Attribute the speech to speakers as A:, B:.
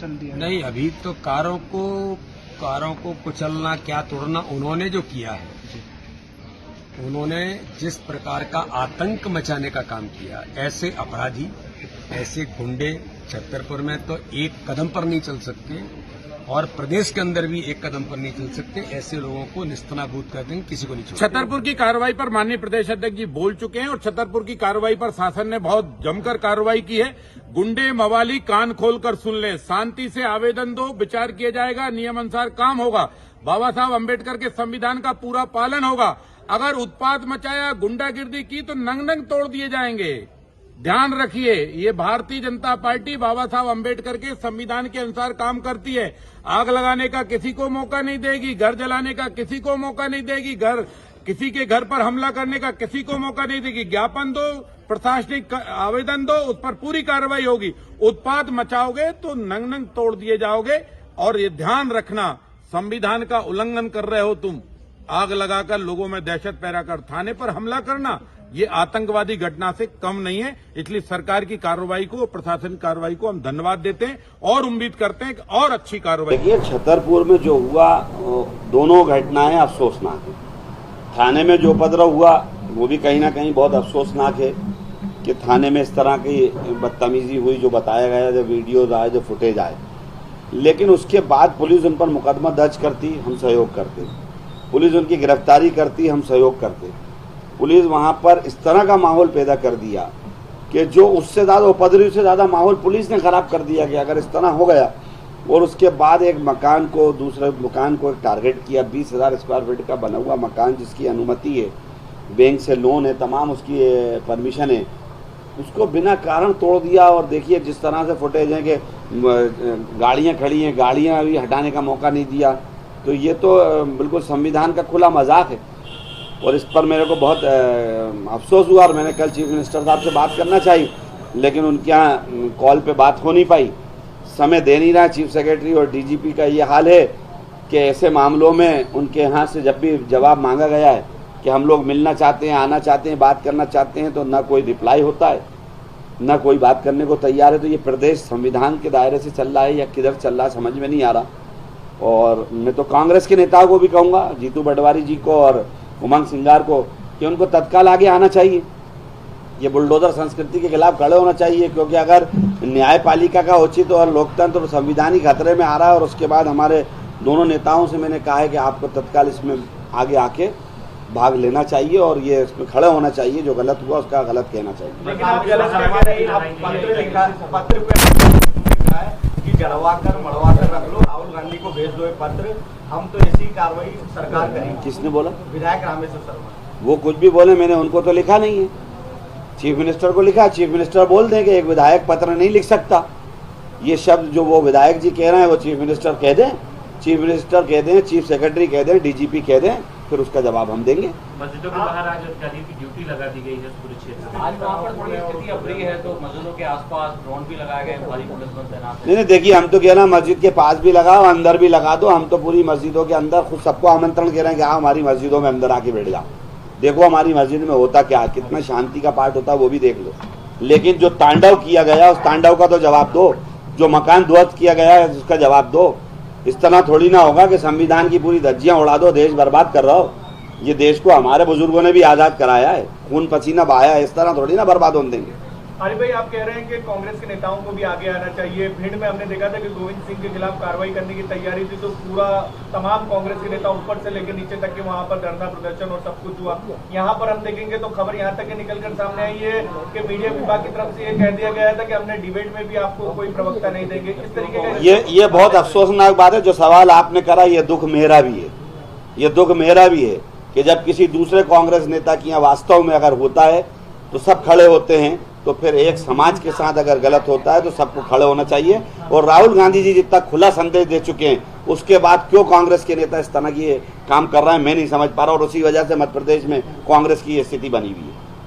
A: चल दिया?
B: नहीं, अभी तो कारों को कुचलना क्या तोड़ना उन्होंने जो किया है, उन्होंने जिस प्रकार का आतंक मचाने का काम किया, ऐसे अपराधी, ऐसे गुंडे छतरपुर में तो एक कदम पर नहीं चल सकते और प्रदेश के अंदर भी एक कदम पर नहीं चल सकते। ऐसे लोगों को निस्तनाबूद कर देंगे, किसी को नहीं छोड़ेंगे।
C: छतरपुर की कार्रवाई पर माननीय प्रदेश अध्यक्ष जी बोल चुके हैं और छतरपुर की कार्रवाई पर शासन ने बहुत जमकर कार्रवाई की है। गुंडे मवाली कान खोलकर सुन ले, शांति से आवेदन दो, विचार किया जाएगा, नियम अनुसार काम होगा, बाबा साहब अम्बेडकर के संविधान का पूरा पालन होगा। अगर उत्पात मचाया, गुंडागिर्दी की तो नंग नंग तोड़ दिए जाएंगे। ध्यान रखिए, ये भारतीय जनता पार्टी बाबा साहब अम्बेडकर के संविधान के अनुसार काम करती है। आग लगाने का किसी को मौका नहीं देगी, घर जलाने का किसी को मौका नहीं देगी, किसी के घर पर हमला करने का किसी को मौका नहीं देगी। ज्ञापन दो, प्रशासनिक आवेदन दो, उस पर पूरी कार्रवाई होगी। उत्पात मचाओगे तो नंग नंग तोड़ दिए जाओगे। और ये ध्यान रखना, संविधान का उल्लंघन कर रहे हो तुम। आग लगाकर लोगों में दहशत पैदा कर थाने पर हमला करना, ये आतंकवादी घटना से कम नहीं है। इसलिए सरकार की कार्रवाई को, प्रशासन कार्रवाई को हम धन्यवाद देते हैं और उम्मीद करते हैं कि और अच्छी कार्रवाई।
D: देखिए, छतरपुर में जो हुआ दोनों घटनाएं अफसोसनाक है। थाने में जो उपद्रव हुआ वो भी कहीं ना कहीं बहुत अफसोसनाक है कि थाने में इस तरह की बदतमीजी हुई जो बताया गया, जो वीडियोज आए, जो फुटेज आए। लेकिन उसके बाद पुलिस उन पर मुकदमा दर्ज करती, हम सहयोग करते। पुलिस उनकी गिरफ्तारी करती, हम सहयोग करते। पुलिस वहां पर इस तरह का माहौल पैदा कर दिया कि जो उससे ज्यादा उपद्रवी से ज्यादा माहौल पुलिस ने खराब कर दिया कि अगर इस तरह हो गया। और उसके बाद एक मकान को, दूसरे मकान को एक टारगेट किया, 20,000 स्क्वायर फीट का बना हुआ मकान जिसकी अनुमति है, बैंक से लोन है, तमाम उसकी परमिशन है, उसको बिना कारण तोड़ दिया। और देखिए जिस तरह से फुटेज है कि गाड़ियाँ खड़ी हैं, गाड़ियाँ अभी हटाने का मौका नहीं दिया। तो ये तो बिल्कुल संविधान का खुला मजाक है और इस पर मेरे को बहुत अफसोस हुआ। और मैंने कल चीफ मिनिस्टर साहब से बात करना चाहिए, लेकिन उनके यहाँ कॉल पे बात हो नहीं पाई, समय दे नहीं रहा। चीफ सेक्रेटरी और डीजीपी का ये हाल है कि ऐसे मामलों में उनके यहाँ से जब भी जवाब मांगा गया है कि हम लोग मिलना चाहते हैं, आना चाहते हैं, बात करना चाहते हैं, तो ना कोई रिप्लाई होता है, ना कोई बात करने को तैयार है। तो ये प्रदेश संविधान के दायरे से चल रहा है या किधर चल रहा है समझ में नहीं आ रहा। और मैं तो कांग्रेस के नेताओं को भी कहूँगा, जीतू पटवारी जी को और उमंग सिंगार को, कि उनको तत्काल आगे आना चाहिए। ये बुलडोजर संस्कृति के खिलाफ खड़े होना चाहिए, क्योंकि अगर न्यायपालिका का उचित और लोकतंत्र और संविधान ही खतरे में आ रहा है। और उसके बाद हमारे दोनों नेताओं से मैंने कहा है कि आपको तत्काल इसमें आगे आके भाग लेना चाहिए और ये इसमें खड़े होना चाहिए। जो गलत हुआ उसका गलत कहना चाहिए।
E: लेकिन आप गलत कह रहे हैं, आप पत्र लिखा, पत्र पे लिखा है कि जड़वाकर मड़वाकर रख लो, राहुल गांधी को भेज दो ये पत्र, हम तो ऐसी कार्रवाई सरकार करेगी।
D: किसने बोला?
E: विधायक रामेश्वर शर्मा।
D: वो कुछ भी बोले, मैंने उनको तो लिखा नहीं है, चीफ मिनिस्टर को लिखा। चीफ मिनिस्टर बोल दें कि एक विधायक पत्र नहीं लिख सकता। ये शब्द जो वो विधायक जी कह रहे हैं वो चीफ मिनिस्टर कह दें, चीफ मिनिस्टर कह दें, चीफ सेक्रेटरी कह दें, डीजीपी कह दें, फिर उसका जवाब हम देंगे।
F: मस्जिदों के बाहर आज अधिकारियों की ड्यूटी लगा दी गई है पूरे क्षेत्र में। आज वहाँ पर थोड़ी स्थिति अप्रिय है, तो मस्जिदों के आसपास ड्रोन भी लगाए गए, भारी पुलिस बल तैनात है।
D: नहीं, देखिए, हम तो कह रहे हैं मस्जिद के पास भी लगाओ, अंदर भी लगा दो। हम तो पूरी मस्जिदों के अंदर खुद सबको आमंत्रण कह रहे हैं कि हाँ हमारी मस्जिदों में अंदर आके बैठ जाओ, देखो हमारी मस्जिद में होता क्या, कितना शांति का पाठ होता है वो भी देख लो। लेकिन जो तांडव किया गया उस तांडव का तो जवाब दो, जो मकान ध्वस्त किया गया है उसका जवाब दो। इस तरह थोड़ी ना होगा कि संविधान की पूरी धज्जियां उड़ा दो, देश बर्बाद कर रहा हो। ये देश को हमारे बुजुर्गों ने भी आजाद कराया है, खून पसीना बहाया, इस तरह थोड़ी ना बर्बाद होने देंगे।
E: अरे भाई, आप कह रहे हैं कि कांग्रेस के नेताओं को भी आगे आना चाहिए। भिंड में हमने देखा था कि गोविंद सिंह के खिलाफ कार्रवाई करने की तैयारी थी, तो पूरा तमाम कांग्रेस के नेता ऊपर से लेकर नीचे तक के वहां पर धरना प्रदर्शन और सब कुछ हुआ। यहाँ पर हम देखेंगे तो खबर यहाँ तक निकलकर सामने आई है कि मीडिया विभाग की तरफ से ये कह दिया गया था कि हमने डिबेट में भी आपको कोई प्रवक्ता नहीं देंगे। इस तरीके का
D: ये बहुत अफसोसनाक बात है। जो सवाल आपने करा, ये दुख मेरा भी है, ये दुख मेरा भी है कि जब किसी दूसरे कांग्रेस नेता की यहाँ वास्तव में अगर होता है तो सब खड़े होते हैं, तो फिर एक समाज के साथ अगर गलत होता है तो सबको खड़े होना चाहिए। और राहुल गांधी जी जितना खुला संदेश दे चुके हैं, उसके बाद क्यों कांग्रेस के नेता इस तरह की काम कर रहे हैं मैं नहीं समझ पा रहा। और उसी वजह से मध्य प्रदेश में कांग्रेस की स्थिति बनी हुई है।